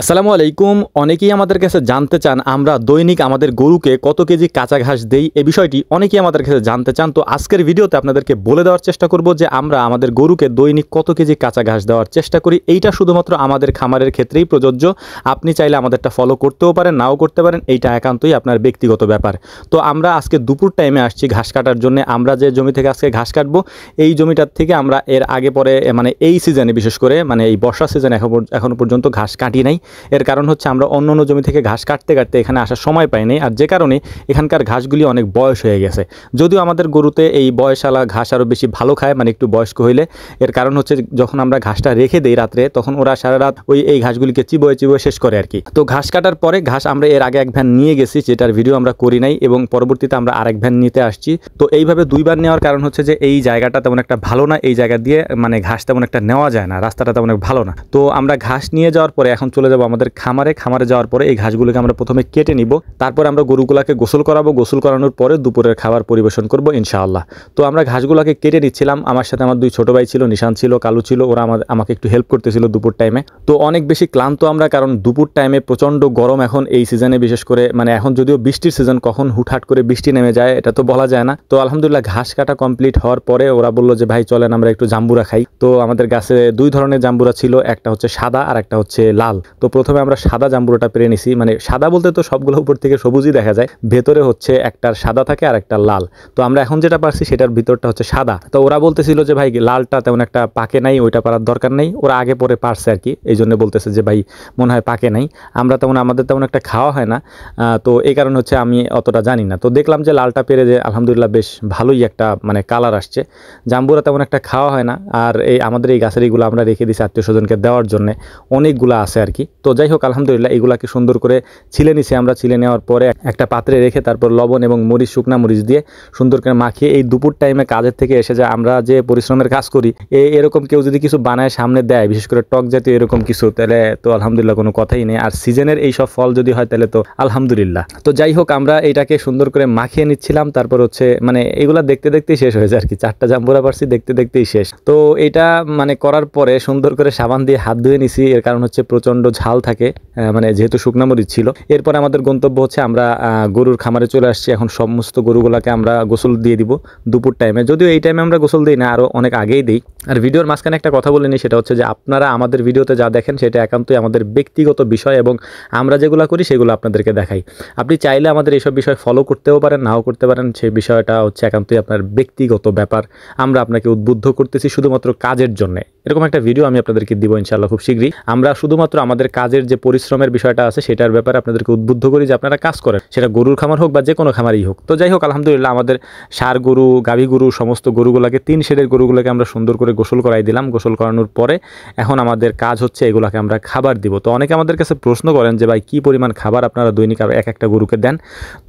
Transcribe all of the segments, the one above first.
আসসালামু আলাইকুম। অনেকেই আমাদের কাছে জানতে চান আমরা দৈনিক আমাদের গরুকে কত কেজি কাঁচা ঘাস দেই, এই বিষয়টি অনেকেই আমাদের কাছে জানতে চান। তো আজকের ভিডিওতে আপনাদেরকে বলে দেওয়ার চেষ্টা করব যে আমরা আমাদের গরুকে দৈনিক কত কেজি কাঁচা ঘাস দেওয়ার চেষ্টা করি। এইটা শুধুমাত্র আমাদের খামারের ক্ষেত্রেই প্রযোজ্য। আপনি চাইলে আমাদেরটা ফলো করতেও পারেন, নাও করতে পারেন, এইটা একান্তই আপনার ব্যক্তিগত ব্যাপার। তো আমরা আজকে দুপুর টাইমে আসছি ঘাস কাটার জন্য। আমরা যে জমি থেকে আজকে ঘাস কাটবো, এই জমিটার থেকে আমরা এর আগে পরে মানে এই সিজনে বিশেষ করে মানে এই বর্ষা সিজনে এখনো পর্যন্ত ঘাস কাটি নাই। এর কারণ হচ্ছে আমরা অন্য অন্য জমি থেকে ঘাস কাটতে কাটতে এখানে আসার সময় পাইনি, আর যে কারণে এখানকার ঘাসগুলি অনেক বয়স হয়ে গেছে। যদিও আমাদের গরুতে এই বয়সালা ঘাস আরও বেশি ভালো খায়, মানে একটু বয়স্ক হইলে। এর কারণ হচ্ছে যখন আমরা ঘাসটা রেখে দিই রাত্রে, তখন ওরা সারা রাত এই ঘাসগুলিকে চিবোয়ে চিবোয়ে শেষ করে আর কি। তো ঘাস কাটার পরে ঘাস আমরা এর আগে এক ভ্যান নিয়ে গেছি, যেটার ভিডিও আমরা করি নাই, এবং পরবর্তীতে আমরা আরেক ভ্যান নিতে আসছি। তো এইভাবে দুইবার নেওয়ার কারণ হচ্ছে যে এই জায়গাটা তেমন একটা ভালো না, এই জায়গা দিয়ে মানে ঘাস তেমন একটা নেওয়া যায় না, রাস্তাটা তেমন ভালো না। তো আমরা ঘাস নিয়ে যাওয়ার পরে এখন চলে যাবো আমাদের খামারে যাওয়ার পরে এই ঘাসগুলোকে আমরা প্রথমে কেটে নিব। তারপর আমরা গরুগুলাকে গোসল করাবো। গোসল করানোর পরে দুপুরের খাবার পরিবেশন করব ইনশাআল্লাহ। তো আমরা ঘাসগুলাকে কেটে নিচ্ছিলাম। আমার সাথে আমার দুই ছোট ভাই ছিল, নিশান ছিল, কালু ছিল। ওরা আমাকে একটু হেল্প করতেছিল দুপুর টাইমে। তো অনেক বেশি ক্লান্ত আমরা, কারণ দুপুর টাইমে প্রচণ্ড গরম এখন এই সিজনে, বিশেষ করে মানে এখন যদিও বৃষ্টির সিজন, কখন হুটহাট করে বৃষ্টি নেমে যায় এটা তো বলা যায় না। তো আলহামদুলিল্লাহ ঘাস কাটা কমপ্লিট হওয়ার পরে ওরা বললো যে ভাই চলেন আমরা একটু জাম্বুরা খাই। তো আমাদের গাছে দুই ধরনের জাম্বুরা ছিল, একটা হচ্ছে সাদা আর একটা হচ্ছে লাল। তো প্রথমে আমরা সাদা জাম্বুরাটা পেরে নিছি। মানে সাদা বলতে তো সবগুলো উপর থেকে সবুজই দেখা যায়, ভেতরে হচ্ছে একটার সাদা থাকে আর একটা লাল। তো আমরা এখন যেটা পারছি সেটার ভিতরটা হচ্ছে সাদা। তো ওরা বলতেছিল যে ভাই লালটা তেমন একটা পাকে নাই, ওইটা পারার দরকার নেই। ওরা আগে পরে পারছে আর কি, এই জন্য বলতেছে যে ভাই মনে হয় পাকে নাই। আমাদের তেমন একটা খাওয়া হয় না, তো এই কারণে হচ্ছে আমি অতটা জানি না। তো দেখলাম যে লালটা পেরে যে আলহামদুলিল্লাহ বেশ ভালোই একটা মানে কালার আসছে। জাম্বুরা তেমন একটা খাওয়া হয় না। আর আমাদের এই গাছের এইগুলো আমরা রেখে দিছি আত্মীয় স্বজনকে দেওয়ার জন্য, অনেকগুলো আছে আর কি। তো যাই হোক আলহামদুলিল্লাহ এগুলাকে সুন্দর করে ছিলে নিছি আমরা। ছিলে নেওয়ার পরে একটা পাত্রে রেখে তারপর লবণ এবং মরিচ, শুকনা মরিচ দিয়ে সুন্দর করে মাখিয়ে এই দুপুর টাইমে কাজের থেকে এসে যে আমরা যে পরিশ্রমের কাজ করি, এরকম কেউ যদি কিছু বানায় সামনে দেয়, বিশেষ করে টক জাতীয় এরকম কিছু, তাহলে তো আলহামদুলিল্লাহ কোনো কথাই নেই। আর সিজনের এই সব ফল যদি হয় তাহলে তো আলহামদুলিল্লাহ। তো যাই হোক আমরা এটাকে সুন্দর করে মাখিয়ে নিচ্ছিলাম। তারপর হচ্ছে মানে এগুলা দেখতে দেখতেই শেষ হয়েছে আর কি। 4টা জাম্বুরা পারছি, দেখতে দেখতেই শেষ। তো এটা মানে করার পরে সুন্দর করে সাবান দিয়ে হাত ধুয়ে নিছি। এর কারণ হচ্ছে প্রচণ্ড ঝাল থাকে, মানে যেহেতু শুকনা মরিচ ছিল। এরপর আমাদের গন্তব্য হচ্ছে আমরা গরুর খামারে চলে আসছি। এখন সমস্ত গরুগুলাকে আমরা গোসল দিয়ে দিব দুপুর টাইমে। যদিও এই টাইমে আমরা গোসল দিই না, আরও অনেক আগেই দিই। আর ভিডিওর মাঝখানে একটা কথা বলে নিই, সেটা হচ্ছে যে আপনারা আমাদের ভিডিওতে যা দেখেন সেটা একান্তই আমাদের ব্যক্তিগত বিষয়, এবং আমরা যেগুলো করি সেগুলো আপনাদেরকে দেখাই। আপনি চাইলে আমাদের এইসব বিষয় ফলো করতেও পারেন, নাও করতে পারেন, সেই বিষয়টা হচ্ছে একান্তই আপনার ব্যক্তিগত ব্যাপার। আমরা আপনাকে উদ্বুদ্ধ করতেছি শুধুমাত্র কাজের জন্য। এরকম একটা ভিডিও আমি আপনাদেরকে দিব ইনশাআল্লাহ খুব শীঘ্রই। আমরা শুধুমাত্র আমাদের কাজের যে পরিশ্রমের বিষয়টা আছে সেটার ব্যাপারে আপনাদেরকে উদ্বুদ্ধ করি যে আপনারা কাজ করেন, সেটা গরুর খামার হোক বা যে কোনো খামারই হোক। তো যাই হোক আলহামদুলিল্লাহ আমাদের ষাঁড় গরু, গাভী গরু, সমস্ত গরুগুলোকে 3 শেডের গরুগুলোকে আমরা সুন্দর করে গোসল করাই দিলাম। গোসল করানোর পরে এখন আমাদের কাজ হচ্ছে এগুলোকে আমরা খাবার দিব। তো অনেকে আমাদের কাছে প্রশ্ন করেন যে ভাই কী পরিমাণ খাবার আপনারা দৈনিক এক একটা গরুকে দেন।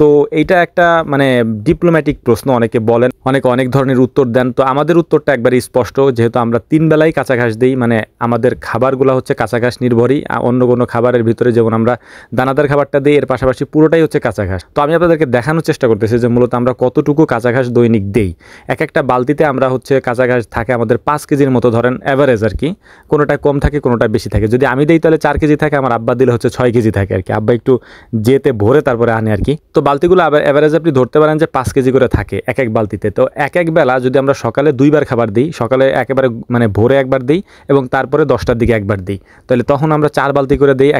তো এইটা একটা মানে ডিপ্লোম্যাটিক প্রশ্ন, অনেকে বলেন, অনেক ধরনের উত্তর দেন। তো আমাদের উত্তরটা একবারে স্পষ্ট, যেহেতু আমরা 3 বেলাই কাঁচা ঘাস দিই, মানে আমাদের খাবারগুলো হচ্ছে কাঁচা ঘাস নির্ভরই। অন্য কোনো খাবারের ভিতরে যেমন আমরা দানাদার খাবারটা দিই, এর পাশাপাশি পুরোটাই হচ্ছে কাঁচা ঘাস। তো আমি আপনাদেরকে দেখানোর চেষ্টা করতেছি যে মূলত আমরা কতটুকু কাঁচা ঘাস দৈনিক দেই। এক একটা বালতিতে আমরা হচ্ছে কাঁচা ঘাস থাকে আমাদের 5 কেজির মতো, ধরেন অ্যাভারেজ আর কি। কোনোটা কম থাকে, কোনোটা বেশি থাকে। যদি আমি দিই তাহলে 4 কেজি থাকে, আমার আব্বা দিলে হচ্ছে 6 কেজি থাকে আর কি। আব্বা একটু যেতে ভরে তারপরে আনে আর কি। তো বালতিগুলো অ্যাভারেজ আপনি ধরতে পারেন যে 5 কেজি করে থাকে এক এক বালতিতে। তো এক এক বেলা যদি আমরা সকালে 2 বার খাবার দিই, সকালে একেবারে মানে ভোরে একবার দিই এবং তারপরে 10টার দিকে একবার দিই, তাহলে তখন আমরা 4 বালতি করে দিই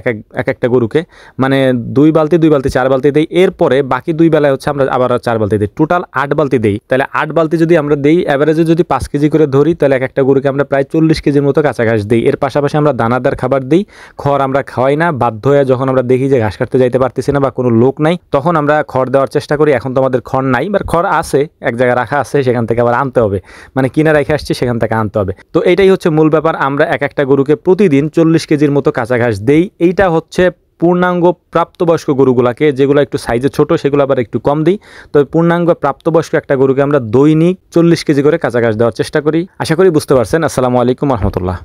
এক একটা গরুকে। মানে 2 বালতি 4 বালতি দিই। এরপরে বাকি 2 বেলায় হচ্ছে আমরা আবার 4 বালতি দিই, টোটাল 8 বালতি দিই। তাহলে 8 বালতি যদি আমরা দিই, অ্যাভারেজে যদি 5 কেজি করে ধরি, তাহলে এক একটা গরুকে আমরা প্রায় 40 কেজির মতো কাঁচা ঘাস দিই। এর পাশাপাশি আমরা দানাদার খাবার দিই, খড় আমরা খাওয়াই না। বাধ্য হয়ে যখন আমরা দেখি যে ঘাস কাটতে যাইতে পারতেছি না বা কোনো লোক নাই, তখন আমরা খড় দেওয়ার চেষ্টা করি। এখন তো আমাদের খড় নাই, বা খড় আছে এক জায়গায় রাখা আছে, সেখান থেকে আবার আনতে হবে, মানে কিনে রেখে আসছি সেখান থেকে আনতে হবে। তো এইটাই হচ্ছে মূল ব্যাপার। আমরা এক একটা গরুকে প্রতিদিন 40 কেজির মতো কাঁচা ঘাস দেই। এইটা হচ্ছে পূর্ণাঙ্গ প্রাপ্তবয়স্ক গরুগুলাকে, যেগুলো একটু সাইজে ছোট সেগুলো আবার একটু কম দিই। তবে পূর্ণাঙ্গ প্রাপ্তবয়স্ক একটা গরুকে আমরা দৈনিক 40 কেজি করে কাঁচা ঘাস দেওয়ার চেষ্টা করি। আশা করি বুঝতে পারছেন। আসসালামু আলাইকুম রহমতুল্লাহ।